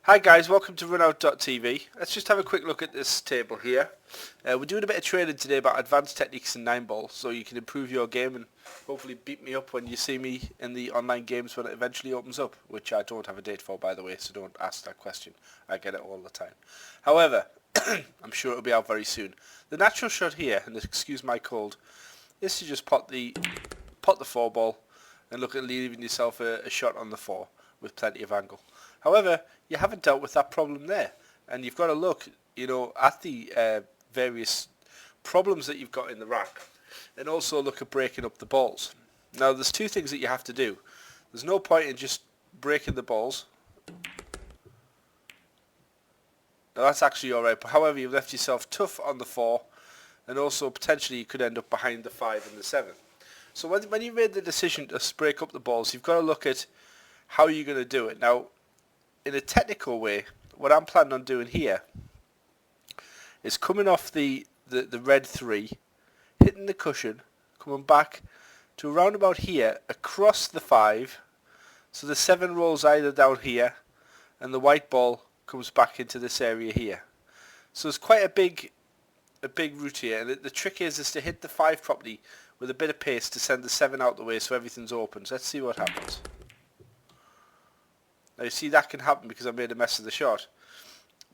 Hi guys, welcome to runout.tv. Let's just have a quick look at this table here. We're doing a bit of training today about advanced techniques in 9-ball, so you can improve your game and hopefully beat me up when you see me in the online games when it eventually opens up, which I don't have a date for, by the way, so don't ask that question. I get it all the time. However, I'm sure it'll be out very soon. The natural shot here, and excuse my cold, is to just pot the 4-ball and look at leaving yourself a shot on the 4 with plenty of angle. However, you haven't dealt with that problem there, and you've got to look, at the various problems that you've got in the rack, and also look at breaking up the balls. Now, there's two things that you have to do. There's no point in just breaking the balls. Now, that's actually all right, but however, you've left yourself tough on the 4, and also potentially you could end up behind the 5 and the 7. So when you've made the decision to break up the balls, you've got to look at how you're going to do it. Now, in a technical way, what I'm planning on doing here is coming off the red 3, hitting the cushion, coming back to around about here, across the 5, so the 7 rolls either down here, and the white ball comes back into this area here. So it's quite a big route here, and the trick is to hit the 5 properly with a bit of pace to send the 7 out the way so everything's open. So let's see what happens. Now you see that can happen because I made a mess of the shot.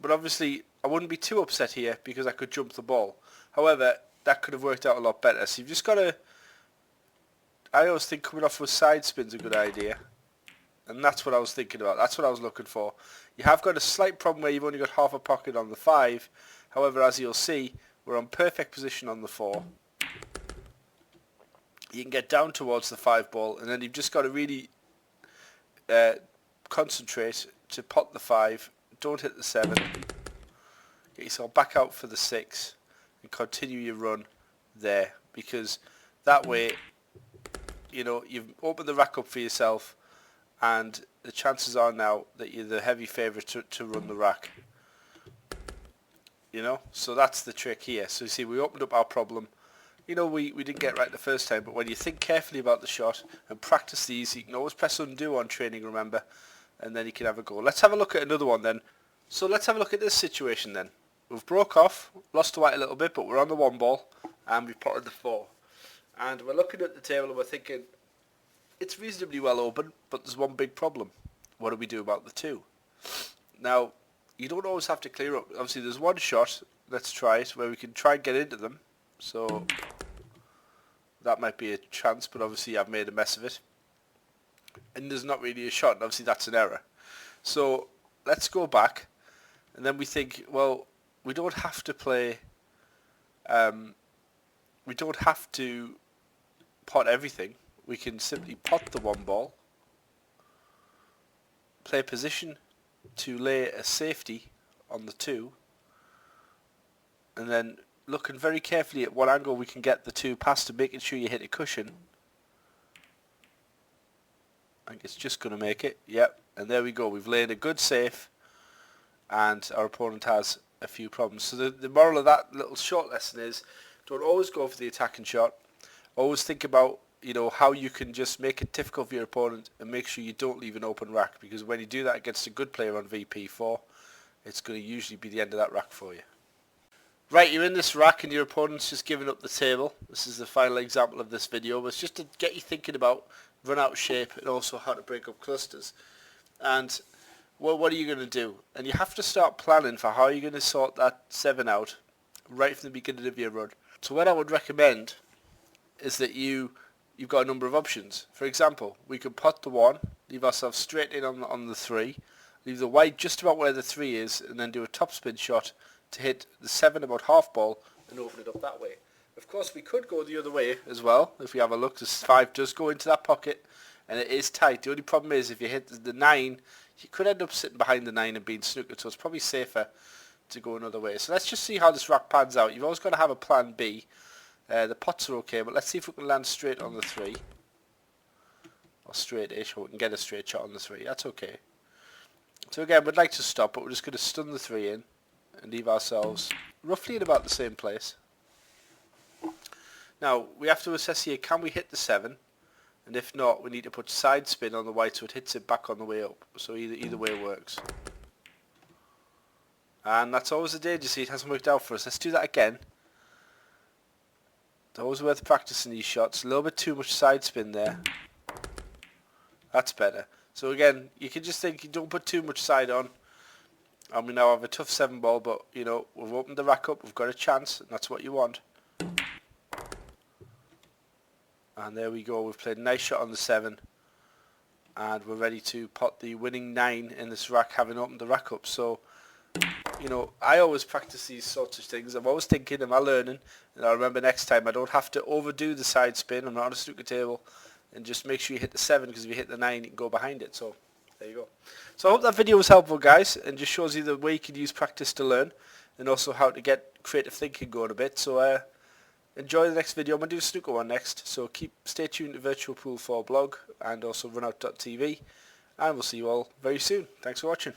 But obviously I wouldn't be too upset here because I could jump the ball. However, that could have worked out a lot better. So you've just got to... I always think coming off with side spin's a good idea. And that's what I was thinking about. That's what I was looking for. You have got a slight problem where you've only got half a pocket on the 5. However, as you'll see, we're on perfect position on the 4. You can get down towards the 5 ball, and then you've just got to really... concentrate to pot the 5, don't hit the 7, get yourself back out for the 6 and continue your run there, because that way you've opened the rack up for yourself, and the chances are now that you're the heavy favourite to run the rack. So that's the trick here. So you see, we opened up our problem. We didn't get right the first time, but when you think carefully about the shot and practice these, you can always press undo on training, remember, and then you can have a go. Let's have a look at another one then. So let's have a look at this situation then. We've broke off, lost the white a little bit, but we're on the 1 ball, and we've potted the 4. And we're looking at the table and we're thinking, it's reasonably well open, but there's one big problem. What do we do about the 2? Now, you don't always have to clear up. Obviously, there's one shot, let's try it, where we can try and get into them. So, that might be a chance, but obviously I've made a mess of it. And there's not really a shot, and obviously that's an error. So let's go back, and then we think, well, we don't have to play, we don't have to pot everything. We can simply pot the 1 ball, play position to lay a safety on the 2, and then looking very carefully at what angle we can get the 2 past and making sure you hit a cushion. I think it's just going to make it. Yep, and there we go. We've laid a good safe, and our opponent has a few problems. So the moral of that little short lesson is, don't always go for the attacking shot. Always think about how you can just make it difficult for your opponent and make sure you don't leave an open rack, because when you do that against a good player on VP4, it's going to usually be the end of that rack for you. Right, you're in this rack and your opponent's just giving up the table. This is the final example of this video, but it's just to get you thinking about run out shape and also how to break up clusters. And what are you going to do? And you have to start planning for how you're going to sort that 7 out right from the beginning of your run. So what I would recommend is that you've got a number of options. For example, we could pot the 1, leave ourselves straight in on the 3, leave the white just about where the 3 is, and then do a topspin shot to hit the 7 about half ball and open it up that way. Of course, we could go the other way as well. If we have a look, the 5 does go into that pocket, and it is tight. The only problem is if you hit the 9, you could end up sitting behind the 9 and being snookered, so it's probably safer to go another way. So let's just see how this rack pans out. You've always got to have a plan B. The pots are okay, but let's see if we can land straight on the 3. Or straight-ish, or we can get a straight shot on the 3. That's okay. So again, we'd like to stop, but we're just going to stun the 3 in and leave ourselves roughly in about the same place. Now, we have to assess here, can we hit the 7? And if not, we need to put side spin on the white so it hits it back on the way up. So either way works. And that's always a danger, see, it hasn't worked out for us. Let's do that again. It's always worth practicing these shots. A little bit too much side spin there. That's better. So again, you can just think, you don't put too much side on. And we now have a tough 7 ball, but, you know, we've opened the rack up, we've got a chance, and that's what you want. And there we go, we've played a nice shot on the 7. And we're ready to pot the winning 9 in this rack, having opened the rack up. So, you know, I always practice these sorts of things. I'm always thinking, am I learning? And I remember next time I don't have to overdo the side spin. I'm not on a snooker table. And just make sure you hit the 7, because if you hit the 9, you can go behind it. So, there you go. So I hope that video was helpful, guys, and just shows you the way you can use practice to learn, and also how to get creative thinking going a bit. So enjoy the next video. I'm going to do a snooker one next. So stay tuned to Virtual Pool 4 blog and also runout.tv. And we'll see you all very soon. Thanks for watching.